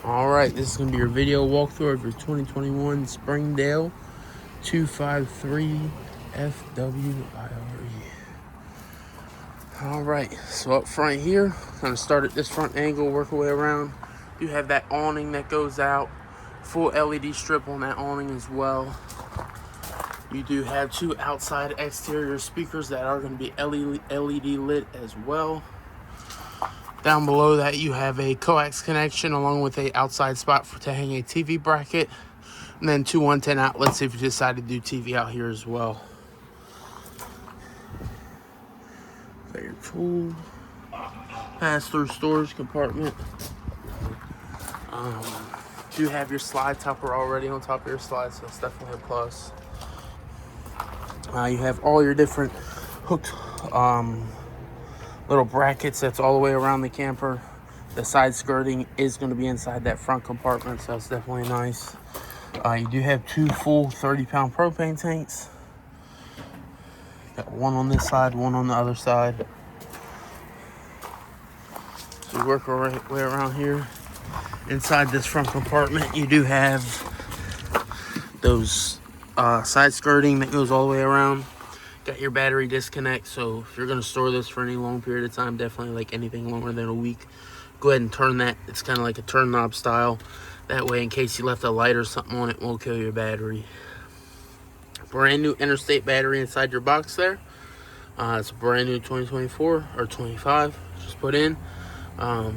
Alright, this is going to be your video walkthrough of your 2021 Springdale 253FWRE. Alright, so up front here, kind of start at this front angle, work our way around. You have that awning that goes out, full LED strip on that awning as well. You do have two outside exterior speakers that are going to be LED lit as well. Down below that, you have a coax connection along with a outside spot to hang a TV bracket, and then two 110 outlets if you decide to do TV out here as well. Got your tool, pass-through storage compartment. You have your slide topper already on top of your slide, so it's definitely a plus. You have all your different hooked little brackets that's all the way around the camper. The side skirting is going to be inside that front compartment, so it's definitely nice. You do have two full 30-pound propane tanks. Got one on this side, one on the other side. So we work our way around here. Inside this front compartment, you do have those side skirting that goes all the way around. Got your battery disconnect, so if you're going to store this for any long period of time, definitely like anything longer than a week, go ahead and turn that. It's kind of like a turn knob style. That way, in case you left a light or something on it, it won't kill your battery. Brand new interstate battery inside your box there. It's a brand new 2024 or 25. Just put in. Yeah.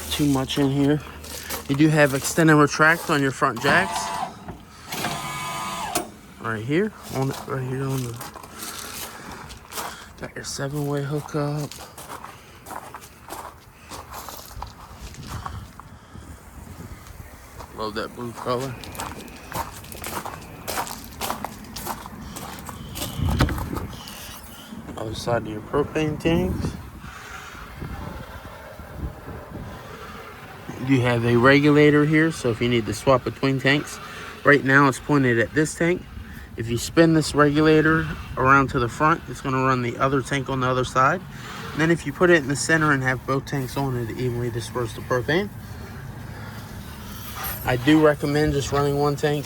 Too much in here. You do have extend and retract on your front jacks. Right here on the got your 7-way hookup. Love that blue color. Other side of your propane tanks. You have a regulator here, so if you need to swap between tanks, right now it's pointed at this tank. If you spin this regulator around to the front, it's going to run the other tank on the other side. And then if you put it in the center and have both tanks on it, evenly disperse the propane. I do recommend just running one tank.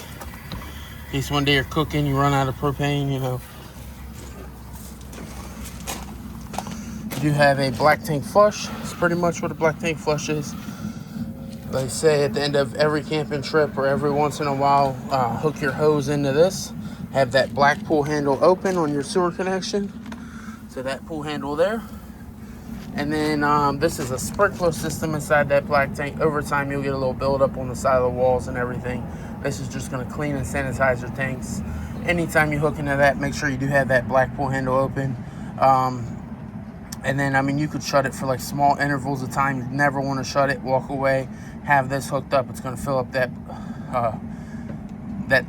In case one day you're cooking, you run out of propane, you know. You do have a black tank flush. It's pretty much what a black tank flush is. They say at the end of every camping trip or every once in a while, hook your hose into this. Have that black pull handle open on your sewer connection. So that pull handle there. And then this is a sprinkler system inside that black tank. Over time, you'll get a little buildup on the side of the walls and everything. This is just going to clean and sanitize your tanks. Anytime you hook into that, make sure you do have that black pull handle open. And then, I mean, you could shut it for like small intervals of time. You never want to shut it, walk away, have this hooked up. It's going to fill up that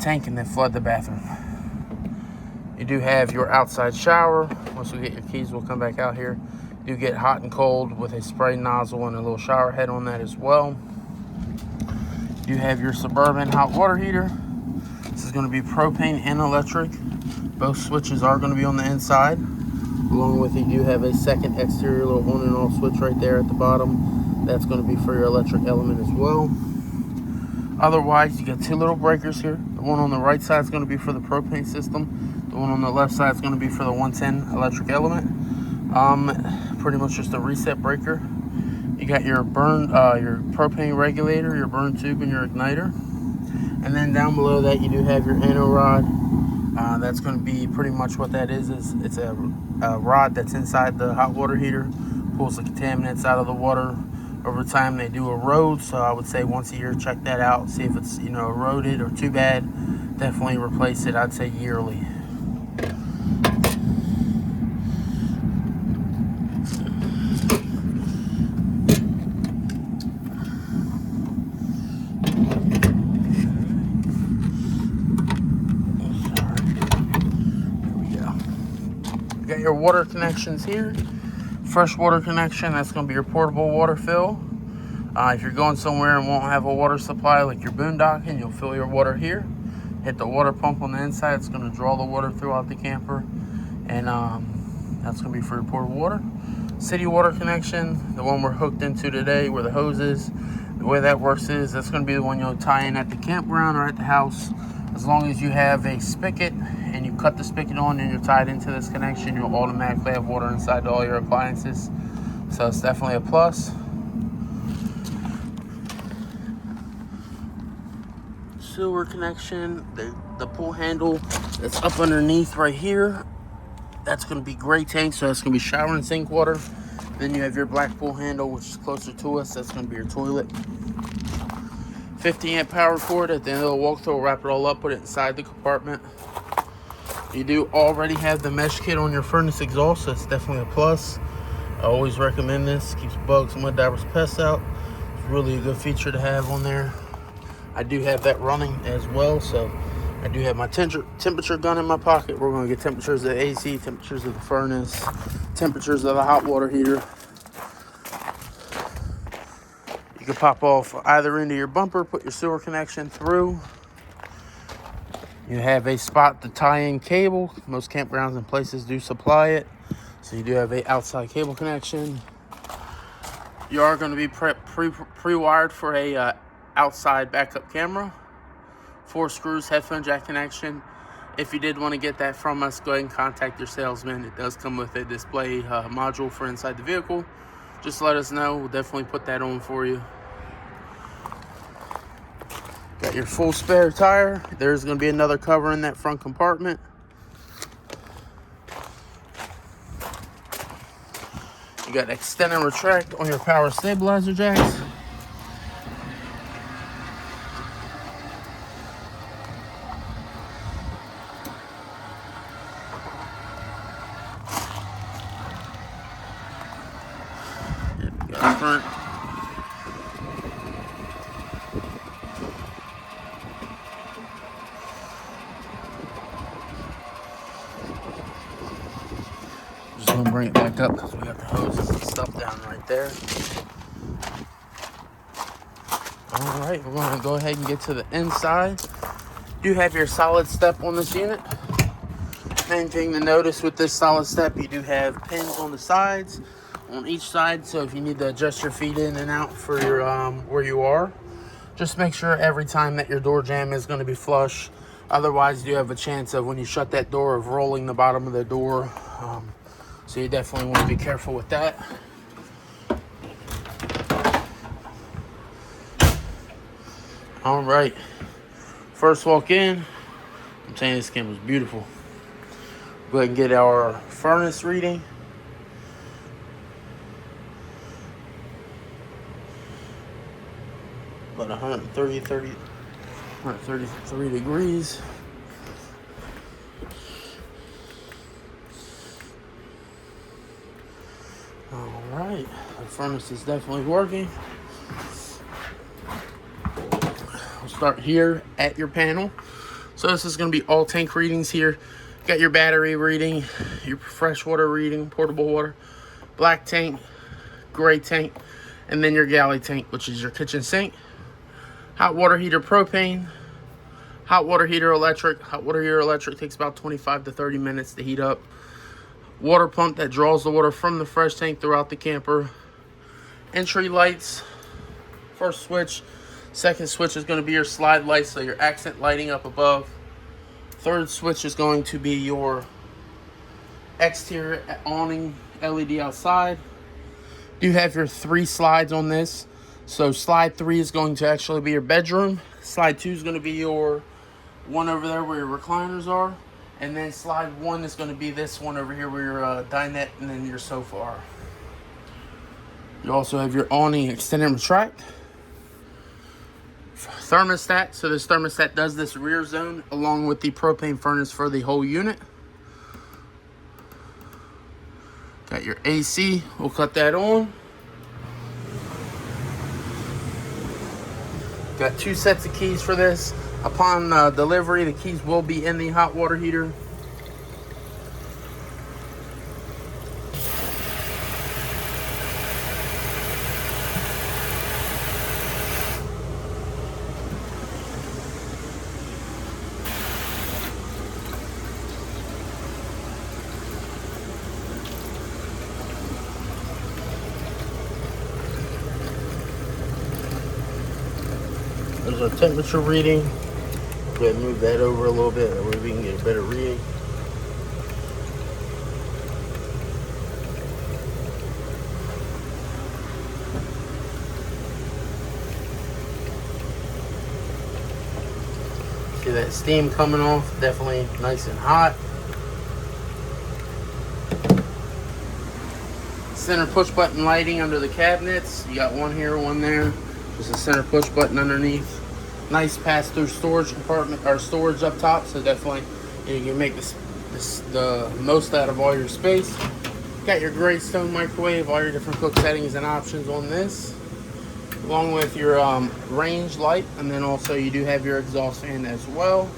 tank and then flood the bathroom. You do have your outside shower. Once we get your keys, we'll come back out here. You do get hot and cold with a spray nozzle and a little shower head on that as well. You have your Suburban hot water heater. This is going to be propane and electric. Both switches are going to be on the inside. Along with it, you have a second exterior little on and off switch right there at the bottom. That's going to be for your electric element as well. Otherwise, you got two little breakers here. The one on the right side is going to be for the propane system. The one on the left side is going to be for the 110 electric element. Pretty much just a reset breaker. You got your your propane regulator, your burn tube, and your igniter. And then down below that, you do have your anno rod. That's going to be pretty much what that is it's a rod that's inside the hot water heater, pulls the contaminants out of the water. Over time they do erode, so I would say once a year check that out, see if it's eroded or too bad. Definitely replace it, I'd say yearly. Got your water connections here. Fresh water connection, that's going to be your portable water fill. If you're going somewhere and won't have a water supply, like your boondocking, you'll fill your water here. Hit the water pump on the inside. It's going to draw the water throughout the camper, and that's going to be for your portable water. city water connection, the one we're hooked into today where the hose is. The way that works is that's going to be the one you'll tie in at the campground or at the house. As long as you have a spigot and you cut the spigot on and you're tied into this connection, you'll automatically have water inside all your appliances. So it's definitely a plus. Sewer connection, the pull handle that's up underneath right here, that's going to be gray tank, so that's going to be shower and sink water. Then you have your black pull handle, which is closer to us, that's going to be your toilet. 50 amp power cord. At the end of the walkthrough, we'll wrap it all up, put it inside the compartment. You do already have the mesh kit on your furnace exhaust, so it's definitely a plus. I always recommend this. Keeps bugs, mud daubers, pests out. It's really a good feature to have on there. I do have that running as well, so I do have my temperature gun in my pocket. We're going to get temperatures of the AC, temperatures of the furnace, temperatures of the hot water heater. You can pop off either end of your bumper, put your sewer connection through. You have a spot to tie in cable. Most campgrounds and places do supply it. So you do have a outside cable connection. You are going to be pre-wired for a outside backup camera. 4 screws, headphone jack connection. If you did want to get that from us, go ahead and contact your salesman. It does come with a display module for inside the vehicle. Just let us know. We'll definitely put that on for you. Got your full spare tire. There's going to be another cover in that front compartment. You got extend and retract on your power stabilizer jacks. Got front. Just gonna bring it back up because we got the hoses and stuff down right there. All right, we're gonna go ahead and get to the inside. You have your solid step on this unit. Main thing to notice with this solid step, you do have pins on the sides, on each side. So if you need to adjust your feet in and out for your where you are, just make sure every time that your door jamb is going to be flush. Otherwise, you have a chance of when you shut that door of rolling the bottom of the door. So you definitely want to be careful with that. All right, first walk in, I'm saying this camera's beautiful. Go ahead and get our furnace reading. About 133 degrees. All right, the furnace is definitely working. We'll start here at your panel. So this is going to be all tank readings here. Got your battery reading, your freshwater reading, portable water, black tank, gray tank, and then your galley tank, which is your kitchen sink. Hot water heater propane, hot water heater electric. Hot water heater electric takes about 25 to 30 minutes to heat up. Water pump that draws the water from the fresh tank throughout the camper. Entry lights, first switch. Second switch is going to be your slide light, so your accent lighting up above. Third switch is going to be your exterior awning LED outside. You have your 3 slides on this. So slide 3 is going to actually be your bedroom. Slide 2 is going to be your one over there where your recliners are. And then slide 1 is going to be this one over here where your dinette and then your sofa are. You also have your awning extend and retract. Thermostat. So this thermostat does this rear zone along with the propane furnace for the whole unit. Got your AC. We'll cut that on. Got 2 sets of keys for this. Upon delivery, the keys will be in the hot water heater. There's our temperature reading. Go ahead and move that over a little bit, that way we can get a better reading. See that steam coming off, definitely nice and hot. Center push button lighting under the cabinets. You got one here, one there. Just a center push button underneath. Nice pass-through storage compartment, or storage up top, so definitely you can make the most out of all your space. Got your Keystone microwave, all your different cook settings and options on this, along with your range light, and then also you do have your exhaust fan as well.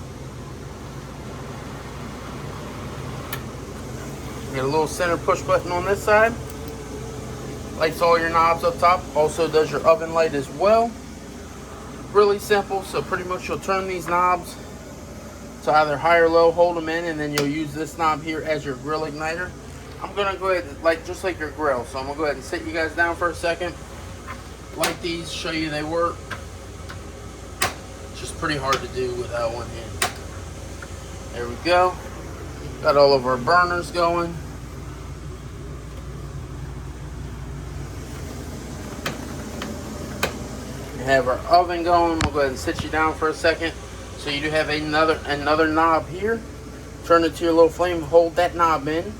You got a little center push button on this side. Lights all your knobs up top. Also does your oven light as well. Really simple. So pretty much you'll turn these knobs to either high or low, hold them in, and then you'll use this knob here as your grill igniter. I'm gonna go ahead, just like your grill. So I'm gonna go ahead and sit you guys down for a second. Light these, show you they work. It's just pretty hard to do without one hand. There we go. Got all of our burners going. Have our oven going. We'll go ahead and sit you down for a second. So you do have another knob here. Turn it to your low flame, hold that knob in.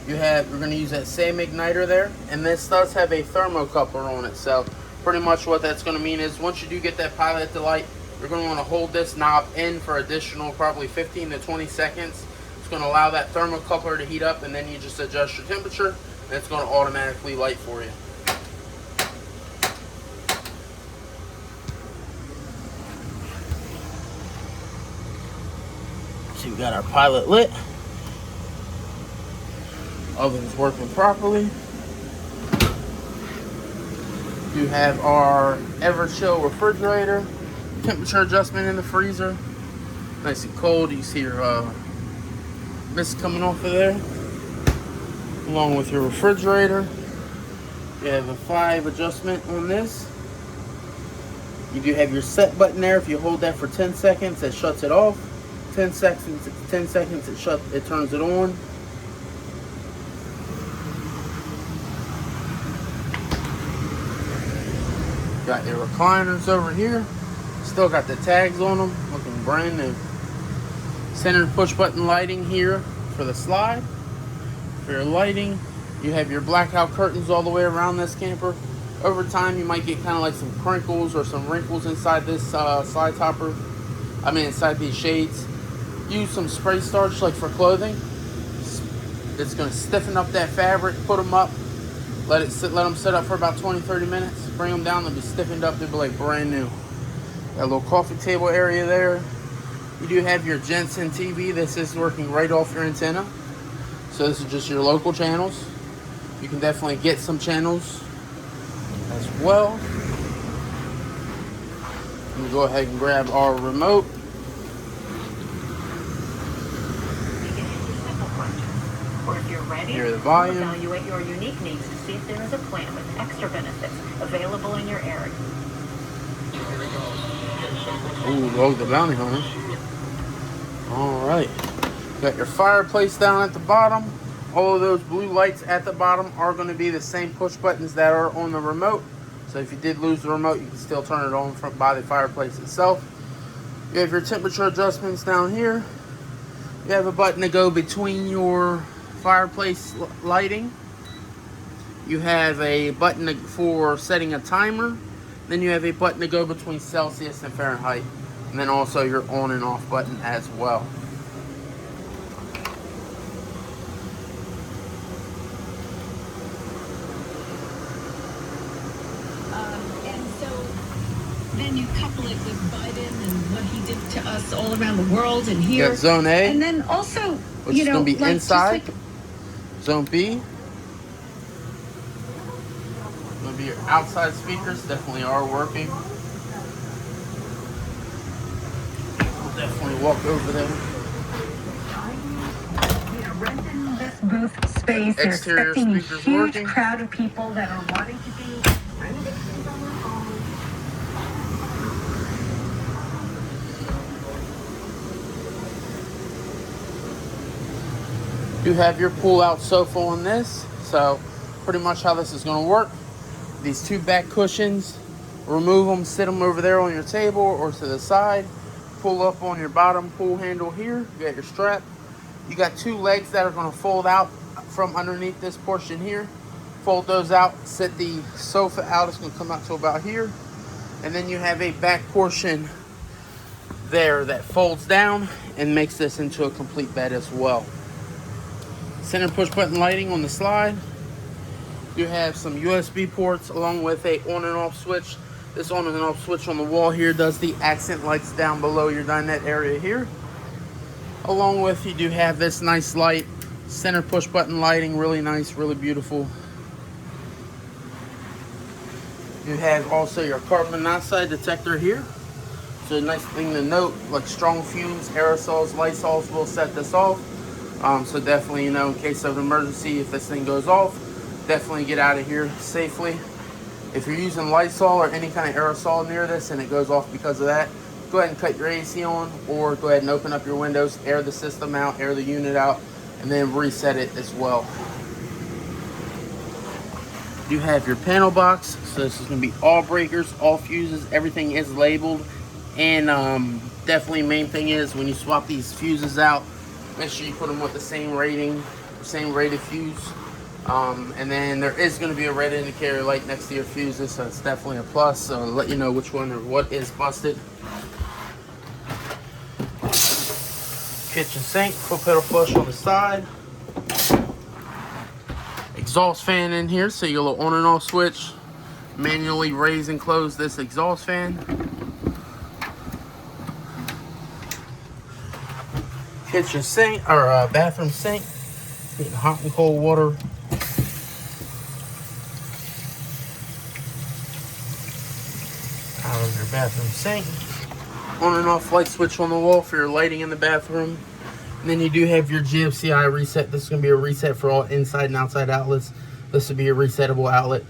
We're going to use that same igniter there, and this does have a thermocoupler on it. So pretty much what that's going to mean is once you do get that pilot to light, you're going to want to hold this knob in for additional probably 15 to 20 seconds. It's going to allow that thermocoupler to heat up, and then you just adjust your temperature, and it's going to automatically light for you. We got our pilot lit. Oven's working properly. You have our ever-chill refrigerator. Temperature adjustment in the freezer. Nice and cold. You see your mist coming off of there. Along with your refrigerator. You have a 5 adjustment on this. You do have your set button there. If you hold that for 10 seconds, it shuts it off. 10 seconds it turns it on. Got your recliners over here. Still got the tags on them, looking brand new. Center push button lighting here for the slide. For your lighting, you have your blackout curtains all the way around this camper. Over time, you might get kind of like some crinkles or some wrinkles inside this slide topper. Inside these shades. Use some spray starch like for clothing. It's going to stiffen up that fabric. Put them up. Let them sit up for about 20-30 minutes. Bring them down. They'll be stiffened up. They'll be like brand new. Got a little coffee table area there. You do have your Jensen TV. This is working right off your antenna. So this is just your local channels. You can definitely get some channels as well. We'll go ahead and grab our remote. Or if you're ready, hear the volume. Evaluate your unique needs to see if there is a plan with extra benefits available in your area. Ooh, Rogue the Bounty Hunter. Alright. Got your fireplace down at the bottom. All of those blue lights at the bottom are going to be the same push buttons that are on the remote. So if you did lose the remote, you can still turn it on by the fireplace itself. You have your temperature adjustments down here. You have a button to go between your fireplace lighting. You have a button for setting a timer. Then you have a button to go between Celsius and Fahrenheit. And then also your on and off button as well. And so then you couple it with Biden and what he did to us all around the world and here. You got Zone A. And then also, which is going to be like, inside. Zone B. Going to be your outside speakers. Definitely are working. We'll definitely walk over there. This booth space, Exterior expecting a speakers huge working. crowd of people that are wanting to be You have your pull-out sofa on this. So pretty much how this is going to work. These two back cushions, remove them, sit them over there on your table or to the side. Pull up on your bottom pull handle here. You got your strap. You got two legs that are going to fold out from underneath this portion here. Fold those out, sit the sofa out. It's going to come out to about here. And then you have a back portion there that folds down and makes this into a complete bed as well. Center push button lighting on the slide. You have some USB ports along with a on and off switch. This on and off switch on the wall here does the accent lights down below your dinette area here. Along with, you do have this nice light, center push button lighting, really nice, really beautiful. You have also your carbon monoxide detector here. So a nice thing to note, like strong fumes, aerosols, Lysols will set this off. So definitely, you know, in case of an emergency, if this thing goes off, definitely get out of here safely. If you're using Lysol or any kind of aerosol near this and it goes off because of that, go ahead and cut your AC on, or go ahead and open up your windows, air the system out, air the unit out, and then reset it as well. You have your panel box. So this is going to be all breakers, all fuses, everything is labeled. And definitely main thing is when you swap these fuses out, make sure you put them with the same rating, same rated fuse. And then there is going to be a red indicator light next to your fuses, so it's definitely a plus. So I'll let you know which one or what is busted. Kitchen sink, foot pedal push on the side. Exhaust fan in here, so you go on and off switch. Manually raise and close this exhaust fan. Kitchen sink, or bathroom sink. Getting hot and cold water. Out of your bathroom sink. On and off light switch on the wall for your lighting in the bathroom. And then you do have your GFCI reset. This is going to be a reset for all inside and outside outlets. This would be a resettable outlet.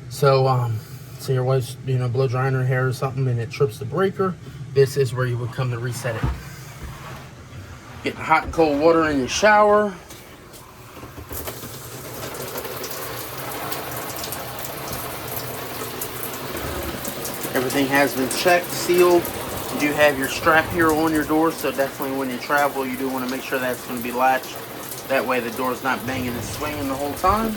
So, say your wife's, you know, blow drying her hair or something and it trips the breaker, this is where you would come to reset it. Getting hot and cold water in your shower. Everything has been checked, sealed. You do have your strap here on your door, so definitely when you travel, you do want to make sure that's going to be latched. That way the door's not banging and swinging the whole time.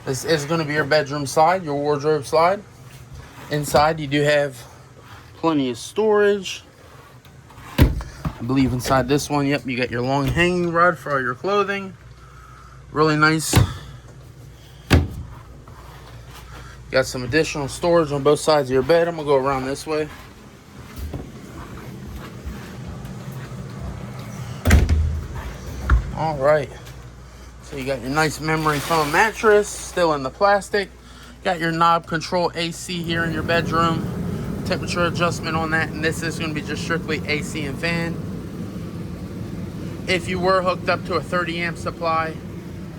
This is going to be your bedroom slide, your wardrobe slide. Inside, you do have plenty of storage. I believe inside this one, yep, you got your long hanging rod for all your clothing. Really nice. Got some additional storage on both sides of your bed. I'm gonna go around this way. All right. So you got your nice memory foam mattress, still in the plastic. Got your knob control AC here in your bedroom. Temperature adjustment on that, and this is gonna be just strictly AC and fan. If you were hooked up to a 30 amp supply,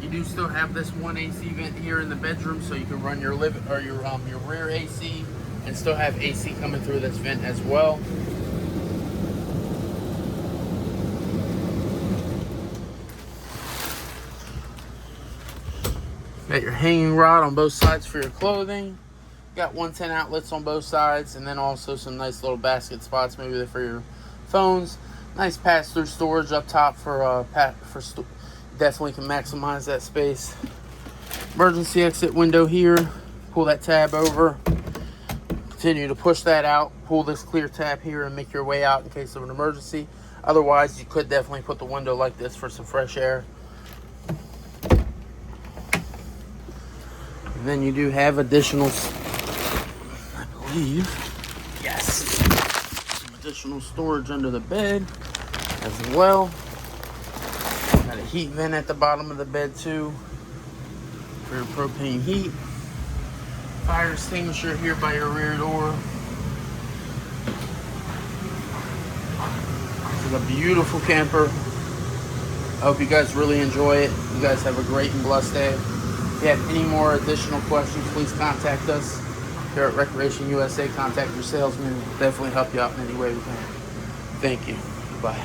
you do still have this one AC vent here in the bedroom, so you can run your your rear AC and still have AC coming through this vent as well. Got your hanging rod on both sides for your clothing. Got 110 outlets on both sides, and then also some nice little basket spots, maybe for your phones. Nice pass-through storage up top for definitely can maximize that space. Emergency exit window here. Pull that tab over. Continue to push that out. Pull this clear tab here and make your way out in case of an emergency. Otherwise, you could definitely put the window like this for some fresh air. And then you do have additional, I believe, yes, some additional storage under the bed as well. Got a heat vent at the bottom of the bed too for your propane heat. Fire extinguisher here by your rear door. This is a beautiful camper. I hope you guys really enjoy it. You guys have a great and blessed day. If you have any more additional questions, please contact us here at Recreation USA. Contact your salesman. We'll definitely help you out in any way we can. Thank you. Bye.